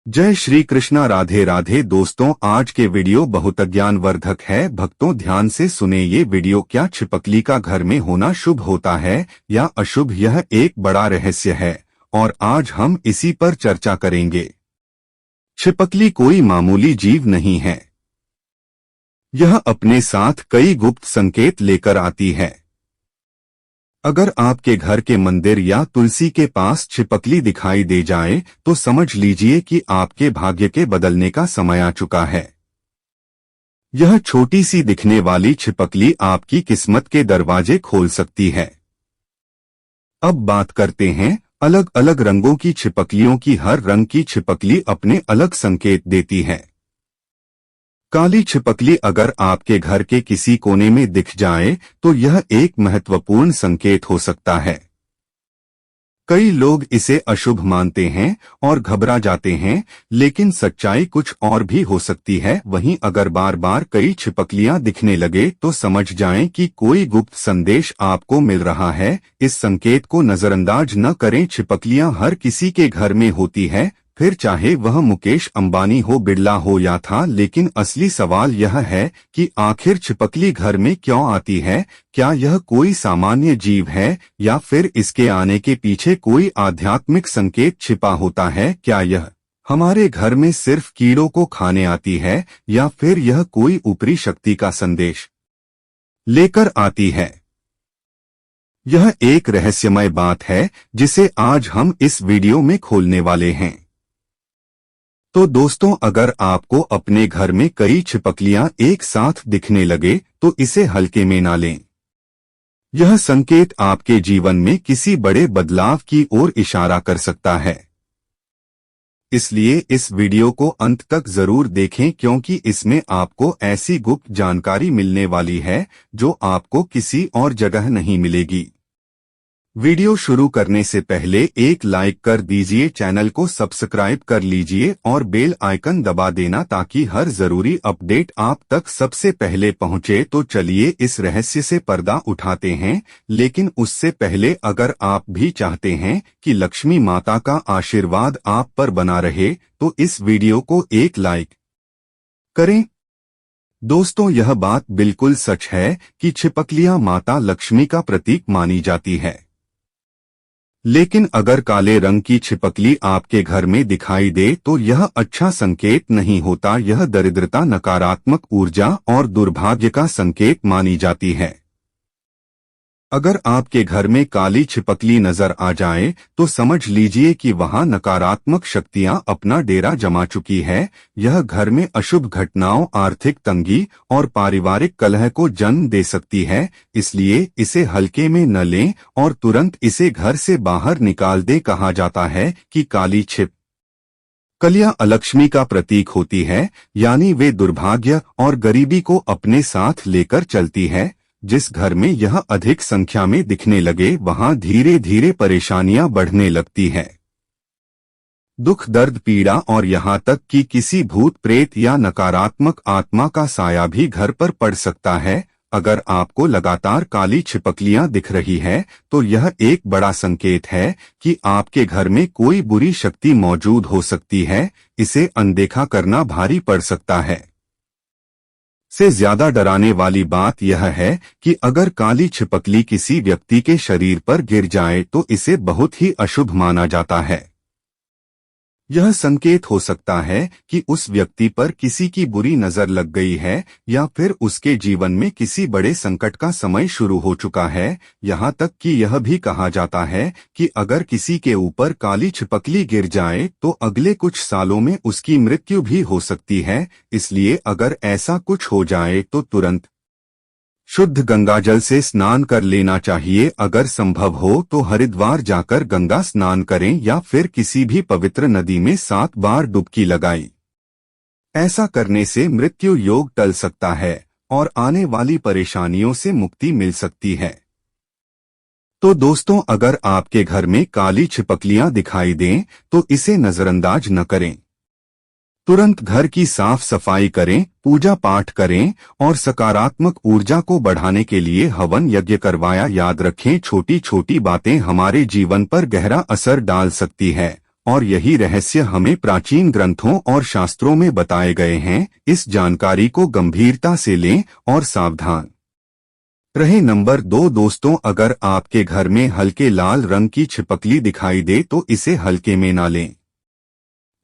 जय श्री कृष्णा। राधे राधे दोस्तों, आज के वीडियो बहुत ज्ञानवर्धक है। भक्तों ध्यान से सुने ये वीडियो। क्या छिपकली का घर में होना शुभ होता है या अशुभ? यह एक बड़ा रहस्य है और आज हम इसी पर चर्चा करेंगे। छिपकली कोई मामूली जीव नहीं है। यह अपने साथ कई गुप्त संकेत लेकर आती है। अगर आपके घर के मंदिर या तुलसी के पास छिपकली दिखाई दे जाए तो समझ लीजिए कि आपके भाग्य के बदलने का समय आ चुका है। यह छोटी सी दिखने वाली छिपकली आपकी किस्मत के दरवाजे खोल सकती है। अब बात करते हैं अलग अलग रंगों की छिपकलियों की। हर रंग की छिपकली अपने अलग संकेत देती है। काली छिपकली अगर आपके घर के किसी कोने में दिख जाए तो यह एक महत्वपूर्ण संकेत हो सकता है। कई लोग इसे अशुभ मानते हैं और घबरा जाते हैं, लेकिन सच्चाई कुछ और भी हो सकती है। वहीं अगर बार बार कई छिपकलियां दिखने लगे तो समझ जाएं कि कोई गुप्त संदेश आपको मिल रहा है। इस संकेत को नजरअंदाज न करें। छिपकलियां हर किसी के घर में होती है, फिर चाहे वह मुकेश अंबानी हो, बिड़ला हो या था। लेकिन असली सवाल यह है कि आखिर छिपकली घर में क्यों आती है? क्या यह कोई सामान्य जीव है या फिर इसके आने के पीछे कोई आध्यात्मिक संकेत छिपा होता है? क्या यह हमारे घर में सिर्फ कीड़ों को खाने आती है या फिर यह कोई ऊपरी शक्ति का संदेश लेकर आती है? यह एक रहस्यमय बात है जिसे आज हम इस वीडियो में खोलने वाले हैं। तो दोस्तों, अगर आपको अपने घर में कई छिपकलियां एक साथ दिखने लगे तो इसे हल्के में ना लें। यह संकेत आपके जीवन में किसी बड़े बदलाव की ओर इशारा कर सकता है। इसलिए इस वीडियो को अंत तक जरूर देखें, क्योंकि इसमें आपको ऐसी गुप्त जानकारी मिलने वाली है जो आपको किसी और जगह नहीं मिलेगी। वीडियो शुरू करने से पहले एक लाइक कर दीजिए, चैनल को सब्सक्राइब कर लीजिए और बेल आइकन दबा देना ताकि हर जरूरी अपडेट आप तक सबसे पहले पहुंचे। तो चलिए इस रहस्य से पर्दा उठाते हैं। लेकिन उससे पहले अगर आप भी चाहते हैं कि लक्ष्मी माता का आशीर्वाद आप पर बना रहे तो इस वीडियो को एक लाइक करें। दोस्तों, यह बात बिल्कुल सच है कि छिपकलियां माता लक्ष्मी का प्रतीक मानी जाती है। लेकिन अगर काले रंग की छिपकली आपके घर में दिखाई दे तो यह अच्छा संकेत नहीं होता। यह दरिद्रता, नकारात्मक ऊर्जा और दुर्भाग्य का संकेत मानी जाती है। अगर आपके घर में काली छिपकली नजर आ जाए तो समझ लीजिए कि वहां नकारात्मक शक्तियां अपना डेरा जमा चुकी है। यह घर में अशुभ घटनाओं, आर्थिक तंगी और पारिवारिक कलह को जन्म दे सकती है। इसलिए इसे हल्के में न लें और तुरंत इसे घर से बाहर निकाल दे। कहा जाता है कि काली छिपकलियां अलक्ष्मी का प्रतीक होती है, यानी वे दुर्भाग्य और गरीबी को अपने साथ लेकर चलती है। जिस घर में यह अधिक संख्या में दिखने लगे वहां धीरे धीरे परेशानियां बढ़ने लगती हैं। दुख, दर्द, पीड़ा और यहाँ तक कि किसी भूत प्रेत या नकारात्मक आत्मा का साया भी घर पर पड़ सकता है। अगर आपको लगातार काली छिपकलियां दिख रही है तो यह एक बड़ा संकेत है कि आपके घर में कोई बुरी शक्ति मौजूद हो सकती है। इसे अनदेखा करना भारी पड़ सकता है। से ज्यादा डराने वाली बात यह है कि अगर काली छिपकली किसी व्यक्ति के शरीर पर गिर जाए तो इसे बहुत ही अशुभ माना जाता है। यह संकेत हो सकता है कि उस व्यक्ति पर किसी की बुरी नजर लग गई है या फिर उसके जीवन में किसी बड़े संकट का समय शुरू हो चुका है। यहाँ तक कि यह भी कहा जाता है कि अगर किसी के ऊपर काली छिपकली गिर जाए तो अगले कुछ सालों में उसकी मृत्यु भी हो सकती है। इसलिए अगर ऐसा कुछ हो जाए तो तुरंत शुद्ध गंगाजल से स्नान कर लेना चाहिए। अगर संभव हो तो हरिद्वार जाकर गंगा स्नान करें या फिर किसी भी पवित्र नदी में 7 बार डुबकी लगाई। ऐसा करने से मृत्यु योग टल सकता है और आने वाली परेशानियों से मुक्ति मिल सकती है। तो दोस्तों, अगर आपके घर में काली छिपकलियां दिखाई दें तो इसे नजरअंदाज न करें। तुरंत घर की साफ सफाई करें, पूजा पाठ करें और सकारात्मक ऊर्जा को बढ़ाने के लिए हवन यज्ञ करवाया। याद रखें, छोटी छोटी बातें हमारे जीवन पर गहरा असर डाल सकती है और यही रहस्य हमें प्राचीन ग्रंथों और शास्त्रों में बताए गए हैं। इस जानकारी को गंभीरता से लें और सावधान रहे। नंबर 2 दोस्तों, अगर आपके घर में हल्के लाल रंग की छिपकली दिखाई दे तो इसे हल्के में ना लें।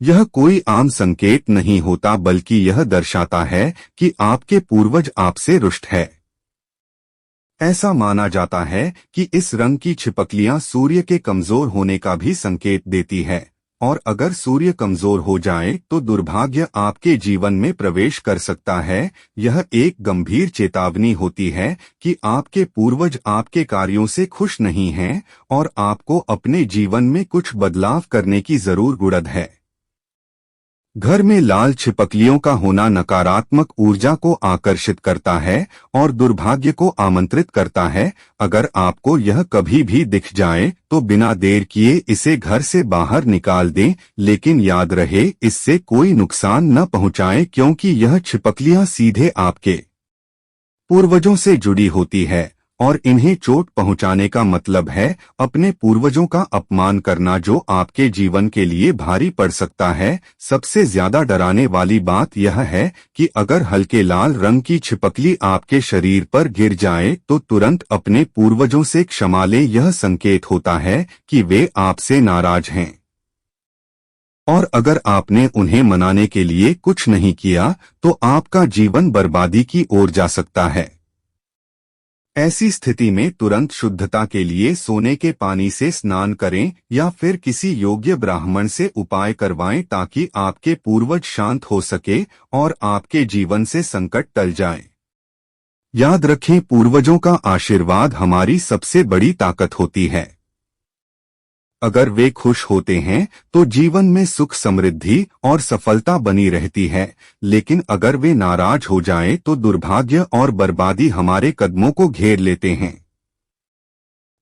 यह कोई आम संकेत नहीं होता, बल्कि यह दर्शाता है कि आपके पूर्वज आपसे रुष्ट है। ऐसा माना जाता है कि इस रंग की छिपकलियां सूर्य के कमजोर होने का भी संकेत देती है, और अगर सूर्य कमजोर हो जाए तो दुर्भाग्य आपके जीवन में प्रवेश कर सकता है। यह एक गंभीर चेतावनी होती है कि आपके पूर्वज आपके कार्यों से खुश नहीं हैं और आपको अपने जीवन में कुछ बदलाव करने की जरूरत है। घर में लाल छिपकलियों का होना नकारात्मक ऊर्जा को आकर्षित करता है और दुर्भाग्य को आमंत्रित करता है। अगर आपको यह कभी भी दिख जाए तो बिना देर किए इसे घर से बाहर निकाल दें, लेकिन याद रहे इससे कोई नुकसान न पहुंचाएं, क्योंकि यह छिपकलियां सीधे आपके पूर्वजों से जुड़ी होती है और इन्हें चोट पहुंचाने का मतलब है अपने पूर्वजों का अपमान करना, जो आपके जीवन के लिए भारी पड़ सकता है। सबसे ज्यादा डराने वाली बात यह है कि अगर हल्के लाल रंग की छिपकली आपके शरीर पर गिर जाए तो तुरंत अपने पूर्वजों से क्षमा लें। यह संकेत होता है कि वे आपसे नाराज हैं, और अगर आपने उन्हें मनाने के लिए कुछ नहीं किया तो आपका जीवन बर्बादी की ओर जा सकता है। ऐसी स्थिति में तुरंत शुद्धता के लिए सोने के पानी से स्नान करें या फिर किसी योग्य ब्राह्मण से उपाय करवाएं, ताकि आपके पूर्वज शांत हो सके और आपके जीवन से संकट टल जाए। याद रखें, पूर्वजों का आशीर्वाद हमारी सबसे बड़ी ताकत होती है। अगर वे खुश होते हैं तो जीवन में सुख, समृद्धि और सफलता बनी रहती है, लेकिन अगर वे नाराज हो जाएं तो दुर्भाग्य और बर्बादी हमारे कदमों को घेर लेते हैं।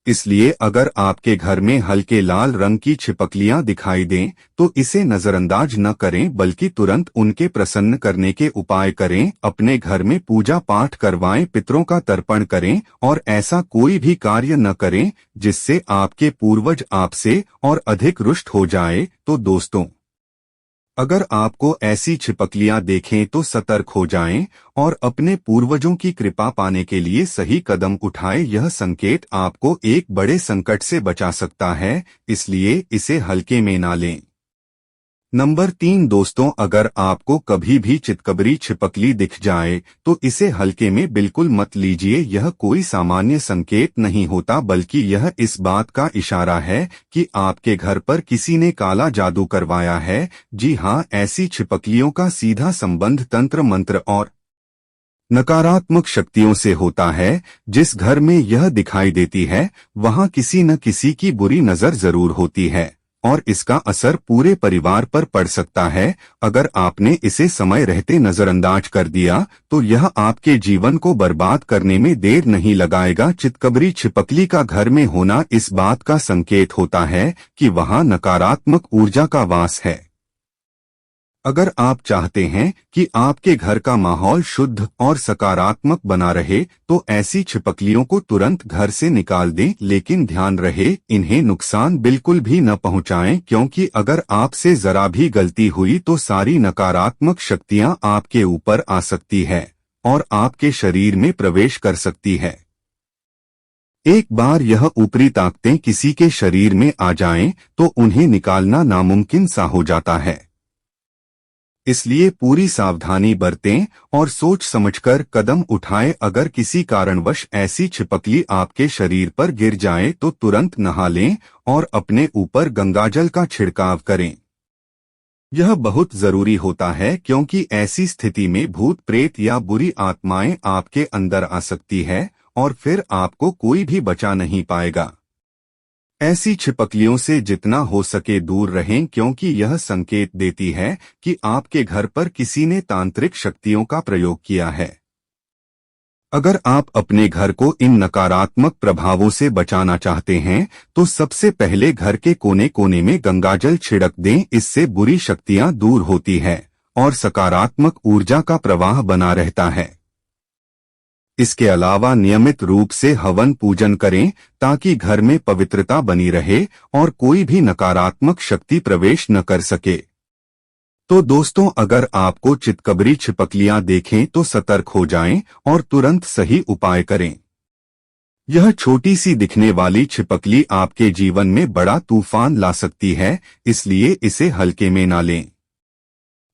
इसलिए अगर आपके घर में हल्के लाल रंग की छिपकलियां दिखाई दें तो इसे नजरअंदाज न करें, बल्कि तुरंत उनके प्रसन्न करने के उपाय करें। अपने घर में पूजा पाठ करवाएं, पितरों का तर्पण करें और ऐसा कोई भी कार्य न करें जिससे आपके पूर्वज आपसे और अधिक रुष्ट हो जाए। तो दोस्तों, अगर आपको ऐसी छिपकलियां देखें तो सतर्क हो जाएं और अपने पूर्वजों की कृपा पाने के लिए सही कदम उठाएं। यह संकेत आपको एक बड़े संकट से बचा सकता है, इसलिए इसे हल्के में ना लें। नंबर 3 दोस्तों, अगर आपको कभी भी चितकबरी छिपकली दिख जाए तो इसे हल्के में बिल्कुल मत लीजिए। यह कोई सामान्य संकेत नहीं होता, बल्कि यह इस बात का इशारा है कि आपके घर पर किसी ने काला जादू करवाया है। जी हाँ, ऐसी छिपकलियों का सीधा संबंध तंत्र मंत्र और नकारात्मक शक्तियों से होता है। जिस घर में यह दिखाई देती है वहां किसी न किसी की बुरी नजर जरूर होती है और इसका असर पूरे परिवार पर पड़ सकता है। अगर आपने इसे समय रहते नजरअंदाज कर दिया तो यह आपके जीवन को बर्बाद करने में देर नहीं लगाएगा। चितकबरी छिपकली का घर में होना इस बात का संकेत होता है कि वहां नकारात्मक ऊर्जा का वास है। अगर आप चाहते हैं कि आपके घर का माहौल शुद्ध और सकारात्मक बना रहे तो ऐसी छिपकलियों को तुरंत घर से निकाल दें, लेकिन ध्यान रहे इन्हें नुकसान बिल्कुल भी न पहुंचाएं, क्योंकि अगर आपसे जरा भी गलती हुई तो सारी नकारात्मक शक्तियां आपके ऊपर आ सकती है और आपके शरीर में प्रवेश कर सकती है। एक बार यह ऊपरी ताकतें किसी के शरीर में आ जाएं तो उन्हें निकालना नामुमकिन सा हो जाता है। इसलिए पूरी सावधानी बरतें और सोच समझकर कदम उठाएं। अगर किसी कारणवश ऐसी छिपकली आपके शरीर पर गिर जाए तो तुरंत नहा लें और अपने ऊपर गंगाजल का छिड़काव करें। यह बहुत जरूरी होता है, क्योंकि ऐसी स्थिति में भूत प्रेत या बुरी आत्माएं आपके अंदर आ सकती है और फिर आपको कोई भी बचा नहीं पाएगा। ऐसी छिपकलियों से जितना हो सके दूर रहें, क्योंकि यह संकेत देती है कि आपके घर पर किसी ने तांत्रिक शक्तियों का प्रयोग किया है। अगर आप अपने घर को इन नकारात्मक प्रभावों से बचाना चाहते हैं तो सबसे पहले घर के कोने कोने में गंगाजल छिड़क दें। इससे बुरी शक्तियां दूर होती है और सकारात्मक ऊर्जा का प्रवाह बना रहता है। इसके अलावा नियमित रूप से हवन पूजन करें ताकि घर में पवित्रता बनी रहे और कोई भी नकारात्मक शक्ति प्रवेश न कर सके। तो दोस्तों, अगर आपको चितकबरी छिपकलियां देखें तो सतर्क हो जाएं और तुरंत सही उपाय करें। यह छोटी सी दिखने वाली छिपकली आपके जीवन में बड़ा तूफान ला सकती है, इसलिए इसे हल्के में ना लें।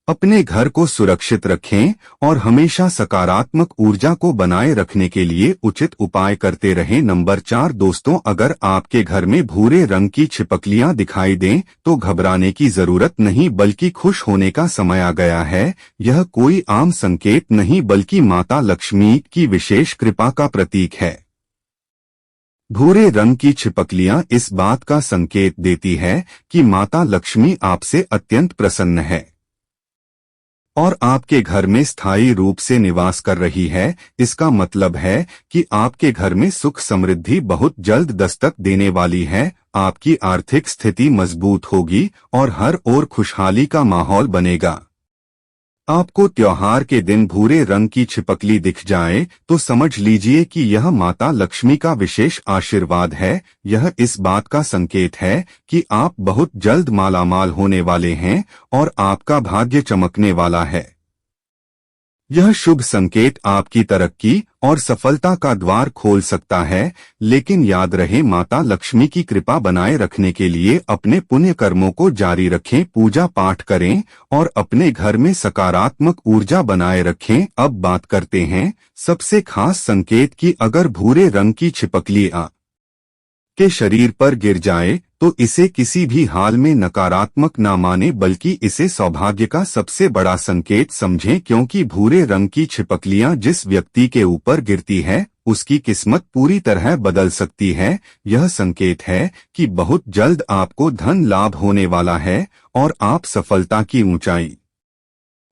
अपने घर को सुरक्षित रखें और हमेशा सकारात्मक ऊर्जा को बनाए रखने के लिए उचित उपाय करते रहें। नंबर 4 दोस्तों, अगर आपके घर में भूरे रंग की छिपकलियां दिखाई दें तो घबराने की जरूरत नहीं, बल्कि खुश होने का समय आ गया है। यह कोई आम संकेत नहीं बल्कि माता लक्ष्मी की विशेष कृपा का प्रतीक है। भूरे रंग की छिपकलियां इस बात का संकेत देती है कि माता लक्ष्मी आपसे अत्यंत प्रसन्न है और आपके घर में स्थायी रूप से निवास कर रही है। इसका मतलब है कि आपके घर में सुख समृद्धि बहुत जल्द दस्तक देने वाली है। आपकी आर्थिक स्थिति मजबूत होगी और हर ओर खुशहाली का माहौल बनेगा। आपको त्योहार के दिन भूरे रंग की छिपकली दिख जाए तो समझ लीजिए कि यह माता लक्ष्मी का विशेष आशीर्वाद है। यह इस बात का संकेत है कि आप बहुत जल्द मालामाल होने वाले हैं और आपका भाग्य चमकने वाला है। यह शुभ संकेत आपकी तरक्की और सफलता का द्वार खोल सकता है, लेकिन याद रहे, माता लक्ष्मी की कृपा बनाए रखने के लिए अपने पुण्य कर्मों को जारी रखें, पूजा पाठ करें और अपने घर में सकारात्मक ऊर्जा बनाए रखें। अब बात करते हैं सबसे खास संकेत की। अगर भूरे रंग की छिपकली के शरीर पर गिर जाए तो इसे किसी भी हाल में नकारात्मक ना माने, बल्कि इसे सौभाग्य का सबसे बड़ा संकेत समझें, क्योंकि भूरे रंग की छिपकलियां जिस व्यक्ति के ऊपर गिरती है उसकी किस्मत पूरी तरह बदल सकती है। यह संकेत है कि बहुत जल्द आपको धन लाभ होने वाला है और आप सफलता की ऊंचाई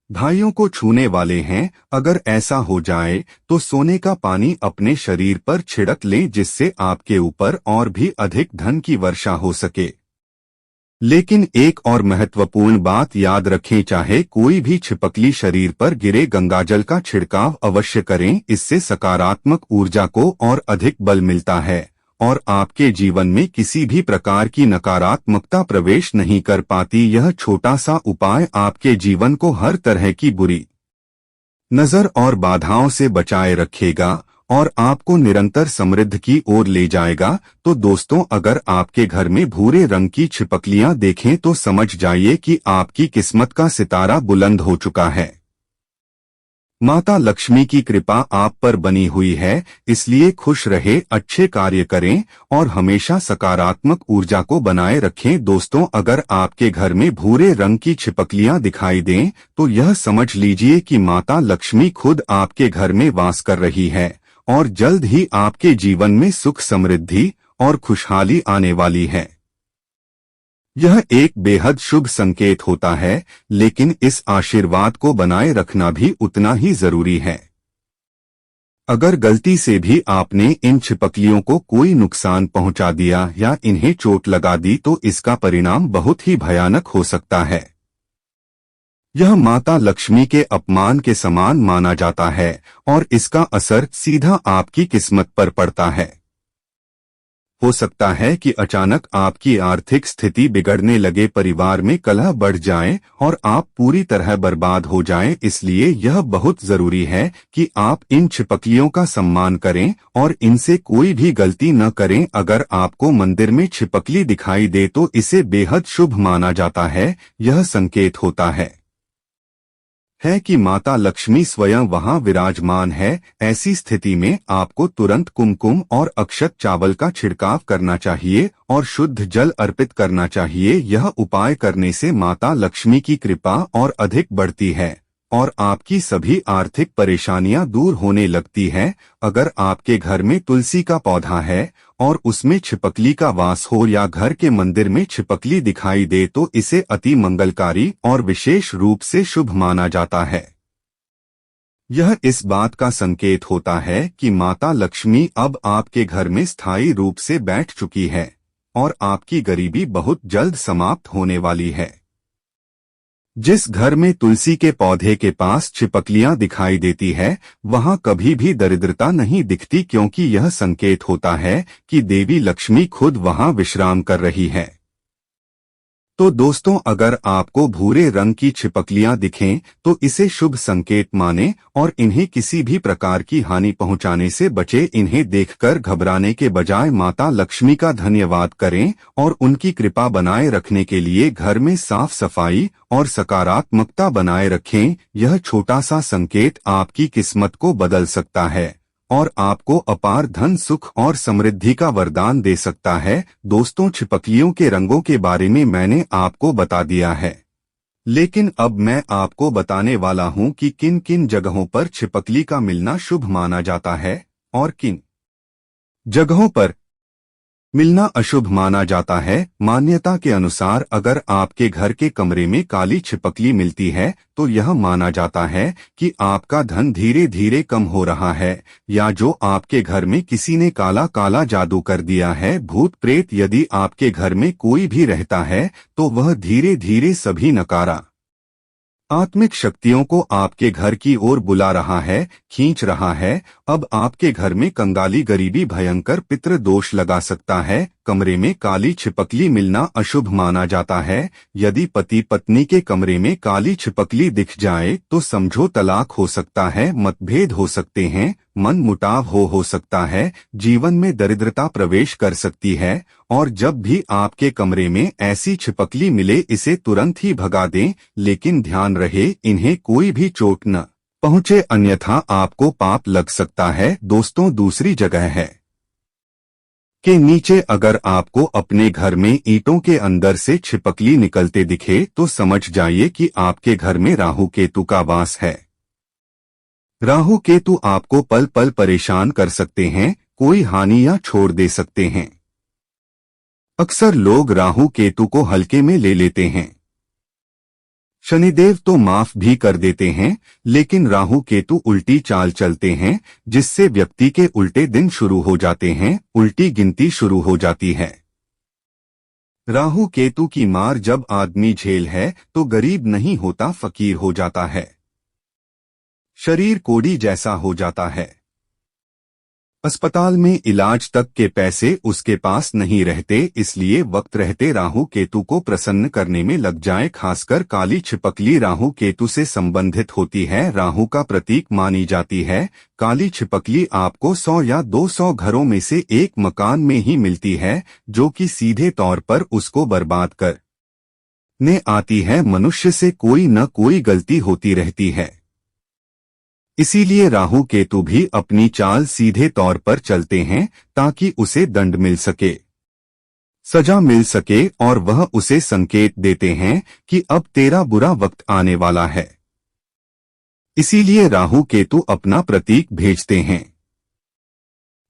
भाइयों को छूने वाले हैं। अगर ऐसा हो जाए तो सोने का पानी अपने शरीर पर छिड़क लें, जिससे आपके ऊपर और भी अधिक धन की वर्षा हो सके। लेकिन एक और महत्वपूर्ण बात याद रखें, चाहे कोई भी छिपकली शरीर पर गिरे, गंगाजल का छिड़काव अवश्य करें। इससे सकारात्मक ऊर्जा को और अधिक बल मिलता है और आपके जीवन में किसी भी प्रकार की नकारात्मकता प्रवेश नहीं कर पाती। यह छोटा सा उपाय आपके जीवन को हर तरह की बुरी नजर और बाधाओं से बचाए रखेगा और आपको निरंतर समृद्धि की ओर ले जाएगा। तो दोस्तों, अगर आपके घर में भूरे रंग की छिपकलियां देखें तो समझ जाइए कि आपकी किस्मत का सितारा बुलंद हो चुका है। माता लक्ष्मी की कृपा आप पर बनी हुई है, इसलिए खुश रहे, अच्छे कार्य करें और हमेशा सकारात्मक ऊर्जा को बनाए रखें। दोस्तों, अगर आपके घर में भूरे रंग की छिपकलियां दिखाई दें तो यह समझ लीजिए कि माता लक्ष्मी खुद आपके घर में वास कर रही है और जल्द ही आपके जीवन में सुख समृद्धि और खुशहाली आने वाली है। यह एक बेहद शुभ संकेत होता है, लेकिन इस आशीर्वाद को बनाए रखना भी उतना ही जरूरी है। अगर गलती से भी आपने इन छिपकलियों को कोई नुकसान पहुंचा दिया या इन्हें चोट लगा दी तो इसका परिणाम बहुत ही भयानक हो सकता है। यह माता लक्ष्मी के अपमान के समान माना जाता है और इसका असर सीधा आपकी किस्मत पर पड़ता है। हो सकता है कि अचानक आपकी आर्थिक स्थिति बिगड़ने लगे, परिवार में कलह बढ़ जाए और आप पूरी तरह बर्बाद हो जाएं। इसलिए यह बहुत जरूरी है कि आप इन छिपकलियों का सम्मान करें और इनसे कोई भी गलती न करें। अगर आपको मंदिर में छिपकली दिखाई दे तो इसे बेहद शुभ माना जाता है। यह संकेत होता है कि माता लक्ष्मी स्वयं वहां विराजमान है। ऐसी स्थिति में आपको तुरंत कुमकुम और अक्षत चावल का छिड़काव करना चाहिए और शुद्ध जल अर्पित करना चाहिए। यह उपाय करने से माता लक्ष्मी की कृपा और अधिक बढ़ती है और आपकी सभी आर्थिक परेशानियां दूर होने लगती हैं। अगर आपके घर में तुलसी का पौधा है और उसमें छिपकली का वास हो या घर के मंदिर में छिपकली दिखाई दे तो इसे अति मंगलकारी और विशेष रूप से शुभ माना जाता है। यह इस बात का संकेत होता है कि माता लक्ष्मी अब आपके घर में स्थायी रूप से बैठ चुकी है और आपकी गरीबी बहुत जल्द समाप्त होने वाली है। जिस घर में तुलसी के पौधे के पास छिपकलियां दिखाई देती है वहां कभी भी दरिद्रता नहीं दिखती, क्योंकि यह संकेत होता है कि देवी लक्ष्मी खुद वहां विश्राम कर रही है। तो दोस्तों, अगर आपको भूरे रंग की छिपकलियां दिखें तो इसे शुभ संकेत माने और इन्हें किसी भी प्रकार की हानि पहुंचाने से बचे। इन्हें देखकर घबराने के बजाय माता लक्ष्मी का धन्यवाद करें और उनकी कृपा बनाए रखने के लिए घर में साफ सफाई और सकारात्मकता बनाए रखें। यह छोटा सा संकेत आपकी किस्मत को बदल सकता है और आपको अपार धन, सुख और समृद्धि का वरदान दे सकता है। दोस्तों, छिपकलियों के रंगों के बारे में मैंने आपको बता दिया है, लेकिन अब मैं आपको बताने वाला हूं कि किन किन जगहों पर छिपकली का मिलना शुभ माना जाता है और किन जगहों पर मिलना अशुभ माना जाता है। मान्यता के अनुसार अगर आपके घर के कमरे में काली छिपकली मिलती है तो यह माना जाता है कि आपका धन धीरे धीरे कम हो रहा है, या जो आपके घर में किसी ने काला काला जादू कर दिया है। भूत प्रेत यदि आपके घर में कोई भी रहता है तो वह धीरे धीरे सभी नकारा आत्मिक शक्तियों को आपके घर की ओर बुला रहा है, खींच रहा है। अब आपके घर में कंगाली, गरीबी, भयंकर पितृ दोष लगा सकता है। कमरे में काली छिपकली मिलना अशुभ माना जाता है। यदि पति पत्नी के कमरे में काली छिपकली दिख जाए तो समझो तलाक हो सकता है, मतभेद हो सकते हैं, मन मुटाव हो सकता है, जीवन में दरिद्रता प्रवेश कर सकती है। और जब भी आपके कमरे में ऐसी छिपकली मिले इसे तुरंत ही भगा दें, लेकिन ध्यान रहे इन्हें कोई भी चोट न पहुंचे, अन्यथा आपको पाप लग सकता है। दोस्तों, दूसरी जगह है के नीचे अगर आपको अपने घर में ईंटों के अंदर से छिपकली निकलते दिखे तो समझ जाइए कि आपके घर में राहु केतु का वास है। राहु केतु आपको पल पल परेशान कर सकते हैं, कोई हानि या छोड़ दे सकते हैं। अक्सर लोग राहु केतु को हल्के में ले लेते हैं। शनिदेव तो माफ भी कर देते हैं, लेकिन राहु केतु उल्टी चाल चलते हैं, जिससे व्यक्ति के उल्टे दिन शुरू हो जाते हैं, उल्टी गिनती शुरू हो जाती है। राहु केतु की मार जब आदमी झेल है तो गरीब नहीं होता, फकीर हो जाता है, शरीर कोड़ी जैसा हो जाता है। अस्पताल में इलाज तक के पैसे उसके पास नहीं रहते, इसलिए वक्त रहते राहु केतु को प्रसन्न करने में लग जाए। खासकर काली छिपकली राहु केतु से संबंधित होती है, राहु का प्रतीक मानी जाती है। काली छिपकली आपको 100 या 200 घरों में से एक मकान में ही मिलती है, जो कि सीधे तौर पर उसको बर्बाद करने आती है। मनुष्य से कोई न कोई गलती होती रहती है, इसीलिए राहु केतु भी अपनी चाल सीधे तौर पर चलते हैं ताकि उसे दंड मिल सके, सजा मिल सके, और वह उसे संकेत देते हैं कि अब तेरा बुरा वक्त आने वाला है। इसीलिए राहु केतु अपना प्रतीक भेजते हैं।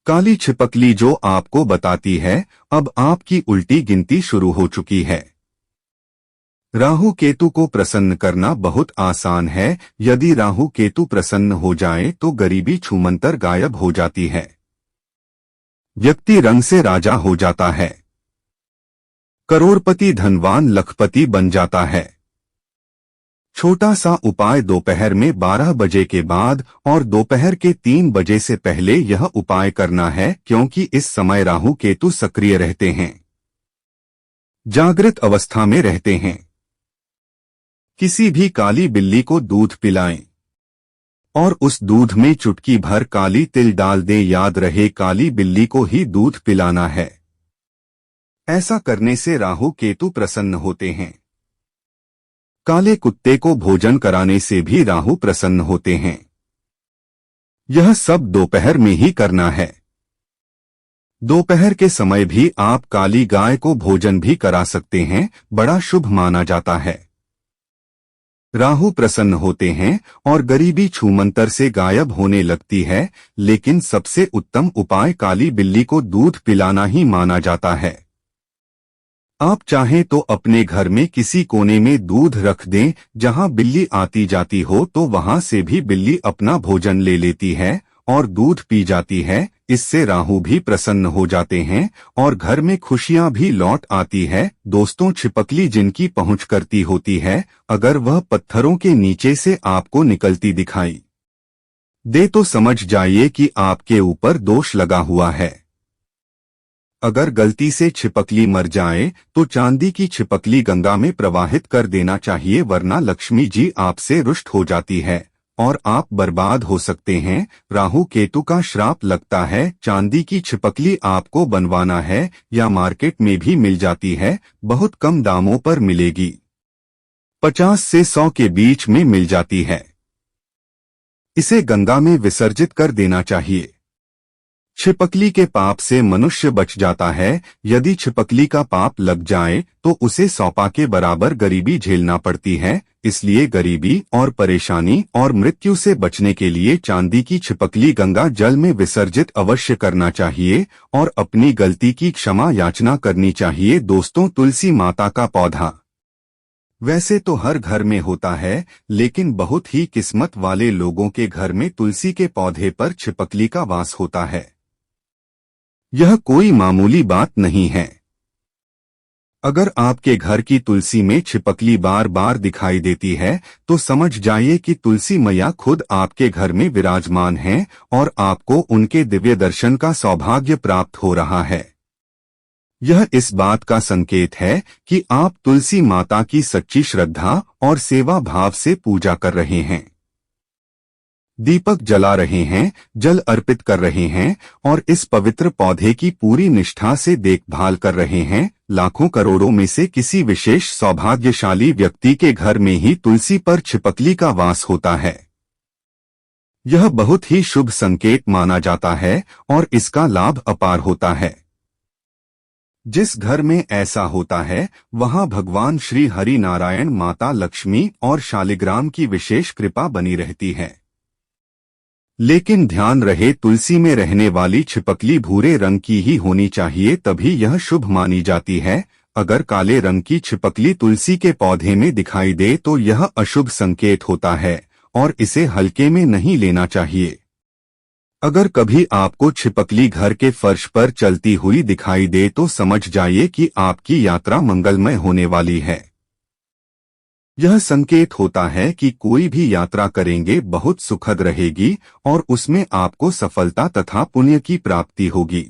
काली छिपकली जो आपको बताती है अब आपकी उल्टी गिनती शुरू हो चुकी है। राहु केतु को प्रसन्न करना बहुत आसान है। यदि राहु केतु प्रसन्न हो जाए तो गरीबी छूमंतर गायब हो जाती है, व्यक्ति रंग से राजा हो जाता है, करोड़पति, धनवान, लखपति बन जाता है। छोटा सा उपाय दोपहर में 12 बजे के बाद और दोपहर के 3 बजे से पहले यह उपाय करना है, क्योंकि इस समय राहु केतु सक्रिय रहते हैं, जागृत अवस्था में रहते हैं। किसी भी काली बिल्ली को दूध पिलाएं और उस दूध में चुटकी भर काली तिल डाल दें। याद रहे, काली बिल्ली को ही दूध पिलाना है। ऐसा करने से राहु केतु प्रसन्न होते हैं। काले कुत्ते को भोजन कराने से भी राहु प्रसन्न होते हैं। यह सब दोपहर में ही करना है। दोपहर के समय भी आप काली गाय को भोजन भी करा सकते हैं, बड़ा शुभ माना जाता है। राहु प्रसन्न होते हैं और गरीबी छूमंतर से गायब होने लगती है, लेकिन सबसे उत्तम उपाय काली बिल्ली को दूध पिलाना ही माना जाता है। आप चाहें तो अपने घर में किसी कोने में दूध रख दें, जहां बिल्ली आती जाती हो, तो वहां से भी बिल्ली अपना भोजन ले लेती है और दूध पी जाती है, इससे राहु भी प्रसन्न हो जाते हैं और घर में खुशियां भी लौट आती है। दोस्तों, छिपकली जिनकी पहुंच करती होती है, अगर वह पत्थरों के नीचे से आपको निकलती दिखाई दे तो समझ जाइए कि आपके ऊपर दोष लगा हुआ है। अगर गलती से छिपकली मर जाए तो चांदी की छिपकली गंगा में प्रवाहित कर देना चाहिए, वरना लक्ष्मी जी आपसे रुष्ट हो जाती है और आप बर्बाद हो सकते हैं। राहु केतु का श्राप लगता है। चांदी की छिपकली आपको बनवाना है या मार्केट में भी मिल जाती है, बहुत कम दामों पर मिलेगी, 50 से 100 के बीच में मिल जाती है। इसे गंगा में विसर्जित कर देना चाहिए। छिपकली के पाप से मनुष्य बच जाता है। यदि छिपकली का पाप लग जाए तो उसे सौपा के बराबर गरीबी झेलना पड़ती है। इसलिए गरीबी और परेशानी और मृत्यु से बचने के लिए चांदी की छिपकली गंगा जल में विसर्जित अवश्य करना चाहिए और अपनी गलती की क्षमा याचना करनी चाहिए। दोस्तों, तुलसी माता का पौधा वैसे तो हर घर में होता है, लेकिन बहुत ही किस्मत वाले लोगों के घर में तुलसी के पौधे पर छिपकली का वास होता है। यह कोई मामूली बात नहीं है। अगर आपके घर की तुलसी में छिपकली बार बार दिखाई देती है तो समझ जाइए कि तुलसी मैया खुद आपके घर में विराजमान हैं और आपको उनके दिव्य दर्शन का सौभाग्य प्राप्त हो रहा है। यह इस बात का संकेत है कि आप तुलसी माता की सच्ची श्रद्धा और सेवा भाव से पूजा कर रहे हैं, दीपक जला रहे हैं, जल अर्पित कर रहे हैं और इस पवित्र पौधे की पूरी निष्ठा से देखभाल कर रहे हैं। लाखों करोड़ों में से किसी विशेष सौभाग्यशाली व्यक्ति के घर में ही तुलसी पर छिपकली का वास होता है। यह बहुत ही शुभ संकेत माना जाता है और इसका लाभ अपार होता है। जिस घर में ऐसा होता है वहां भगवान श्री हरि नारायण, माता लक्ष्मी और शालिग्राम की विशेष कृपा बनी रहती है। लेकिन ध्यान रहे, तुलसी में रहने वाली छिपकली भूरे रंग की ही होनी चाहिए, तभी यह शुभ मानी जाती है। अगर काले रंग की छिपकली तुलसी के पौधे में दिखाई दे तो यह अशुभ संकेत होता है और इसे हल्के में नहीं लेना चाहिए। अगर कभी आपको छिपकली घर के फर्श पर चलती हुई दिखाई दे तो समझ जाइए कि आपकी यात्रा मंगलमय होने वाली है। यह संकेत होता है कि कोई भी यात्रा करेंगे बहुत सुखद रहेगी और उसमें आपको सफलता तथा पुण्य की प्राप्ति होगी।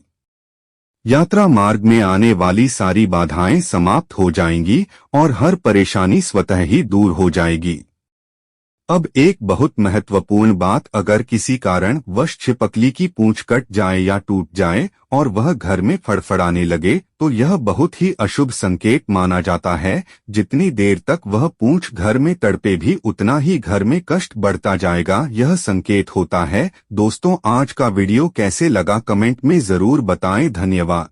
यात्रा मार्ग में आने वाली सारी बाधाएं समाप्त हो जाएंगी और हर परेशानी स्वतः ही दूर हो जाएगी। अब एक बहुत महत्वपूर्ण बात, अगर किसी कारण वश छिपकली की पूंछ कट जाए या टूट जाए और वह घर में फड़फड़ाने लगे तो यह बहुत ही अशुभ संकेत माना जाता है। जितनी देर तक वह पूंछ घर में तड़पे भी उतना ही घर में कष्ट बढ़ता जाएगा, यह संकेत होता है। दोस्तों, आज का वीडियो कैसे लगा कमेंट में जरूर बताएं। धन्यवाद।